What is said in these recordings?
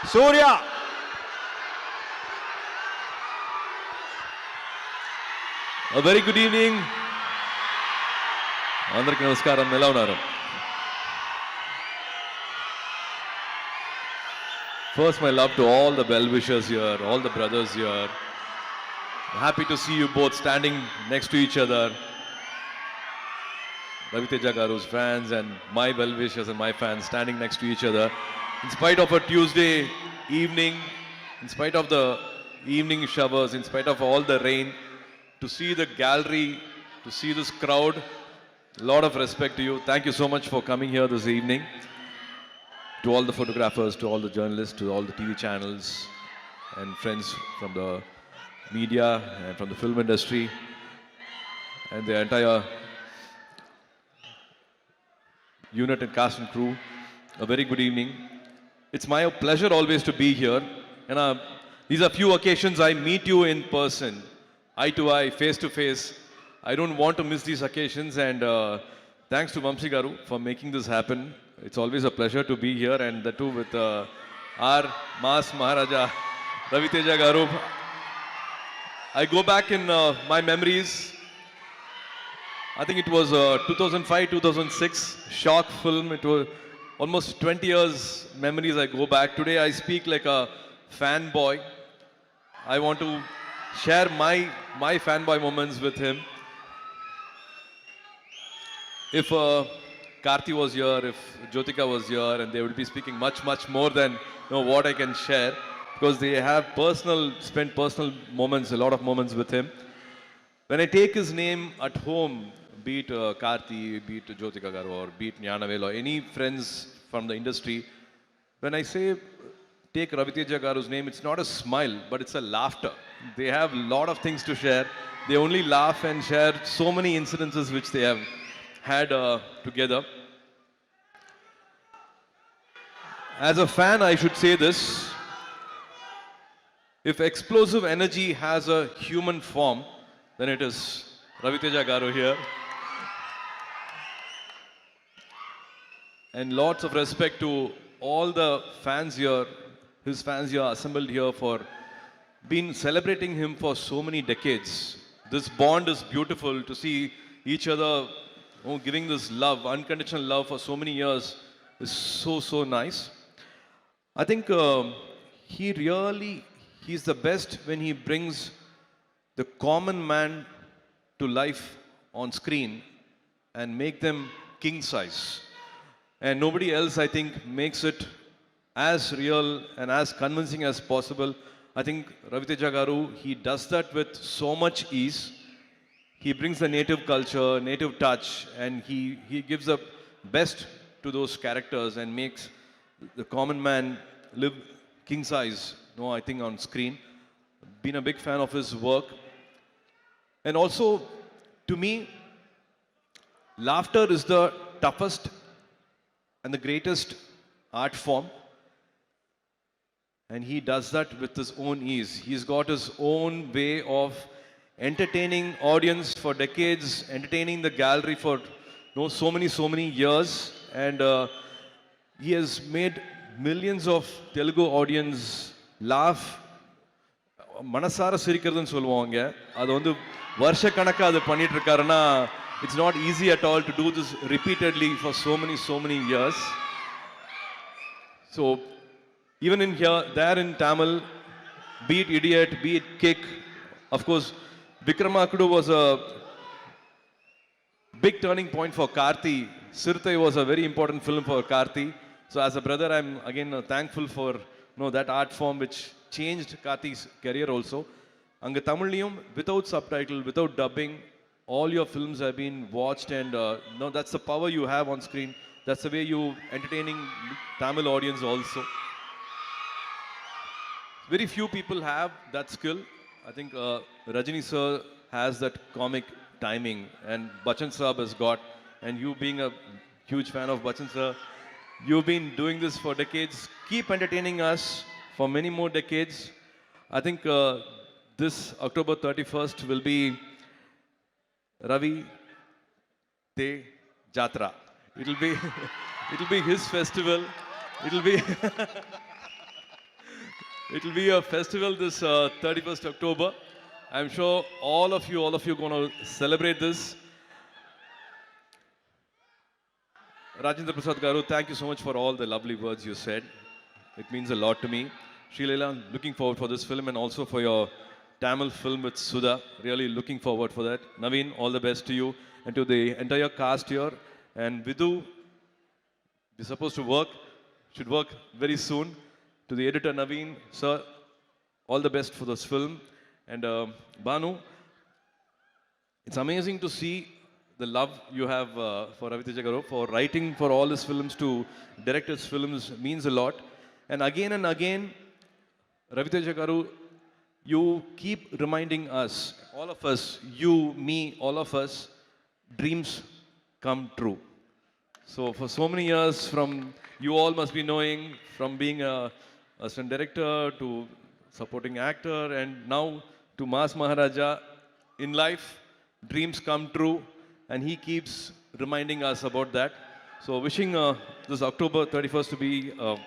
Surya. A very good evening. Andariki namaskaram. Ela unnaru? First, my love to all the well-wishers here, all the brothers here. Happy to see you both standing next to each other. Ravi Teja Garu's fans and my well-wishers and my fans standing next to each other. In spite of a Tuesday evening, in spite of the evening showers, in spite of all the rain, to see the gallery, to see this crowd, a lot of respect to you. Thank you so much for coming here this evening. To all the photographers, to all the journalists, to all the TV channels and friends from the media and from the film industry and the entire unit and cast and crew, a very good evening. It's my pleasure always to be here. And these are few occasions I meet you in person, eye to eye, face to face. I don't want to miss these occasions, and thanks to Vamsi Garu for making this happen. It's always a pleasure to be here, and the two with our Mass Maharaja, Ravi Teja Garu. I go back in my memories. I think it was 2005, 2006, shock film. It was almost 20 years memories I go back. Today I speak like a fanboy. I want to share my fanboy moments with him. If Karthi was here, if Jyotika was here, and they would be speaking much more than what I can share, because they have spent personal moments, a lot of moments with him. When I take his name at home, be it Karthi, be it Jyotika Garu, or be it Gnanavel, or any friends from the industry, when I say take Ravi Teja Garu's name, it's not a smile, but it's a laughter. They have a lot of things to share. They only laugh and share so many incidences which they have had together. As a fan, I should say this. If explosive energy has a human form, then it is Ravi Teja Garu here. And lots of respect to all the fans here, his fans here assembled here for been celebrating him for so many decades. This bond is beautiful to see each other giving this love, unconditional love for so many years is so nice. I think he's the best when he brings the common man to life on screen and make them king size. And nobody else, I think, makes it as real and as convincing as possible. I think Ravi Teja Garu, he does that with so much ease. He brings the native culture, native touch, and he gives the best to those characters and makes the common man live king size, I think, on screen. Been a big fan of his work. And also, to me, laughter is the toughest and the greatest art form. And he does that with his own ease. He's got his own way of entertaining audience for decades, entertaining the gallery for so many years. And he has made millions of Telugu audience laugh. Manasara sirikradhu solluvaanga. Adu varsha kanakka adu pannittu irukkaruna, it's not easy at all to do this repeatedly for so many years. So even in here, there in Tamil, be it Idiot, be it Kick, of course, Vikramakudu was a big turning point for Karthi. Sirthai was a very important film for Karthi. So as a brother, I'm again thankful for that art form which changed Karthi's career also. Anga Tamiliyum, without subtitle, without dubbing, all your films have been watched, and that's the power you have on screen. That's the way you entertaining Tamil audience also. Very few people have that skill. I think Rajini sir has that comic timing, and Bachchan Saab has got, and you being a huge fan of Bachchan sir, you've been doing this for decades. Keep entertaining us for many more decades. I think this October 31st will be Ravi Te Jatra. It'll be his festival. It'll be It will be a festival this 31st October. I'm sure all of you going to celebrate this. Rajendra Prasad Garu, thank you so much for all the lovely words you said. It means a lot to me. Srilela, looking forward for this film and also for your Tamil film with Sudha. Really looking forward for that. Naveen, all the best to you and to the entire cast here. And Vidhu, we're supposed to work, should work very soon. To the editor Naveen, sir, all the best for this film. And Banu, it's amazing to see the love you have for Ravi Teja Garu, for writing for all his films to direct his films means a lot. And again, Ravi Teja Garu, you keep reminding us, all of us, you, me, all of us, dreams come true. So for so many years, from you all must be knowing, from being a assistant director to supporting actor, and now to Mas Maharaja, in life, dreams come true, and he keeps reminding us about that. So wishing this October 31st to be a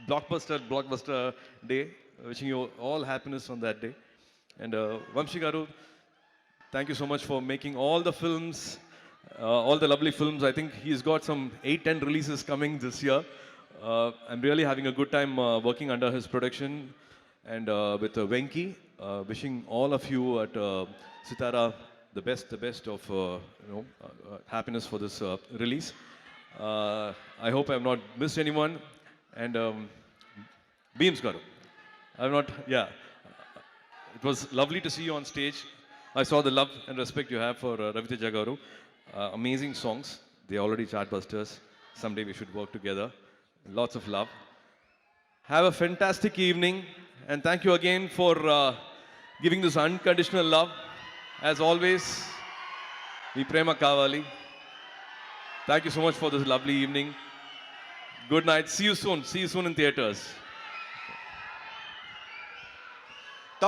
blockbuster day. Wishing you all happiness on that day. And Vamshi Garu, thank you so much for making all the films, all the lovely films. I think he's got some 8-10 releases coming this year. I'm really having a good time working under his production and with Venki. Wishing all of you at Sitara the best of happiness for this release. I hope I have not missed anyone. And Beams Garu. I'm not, yeah. It was lovely to see you on stage. I saw the love and respect you have for Ravi Teja Garu. Amazing songs. They're already chartbusters. Someday we should work together. Lots of love. Have a fantastic evening. And thank you again for giving this unconditional love. As always, మీ ప్రేమ కావాలి. Thank you so much for this lovely evening. Good night. See you soon. See you soon in theaters.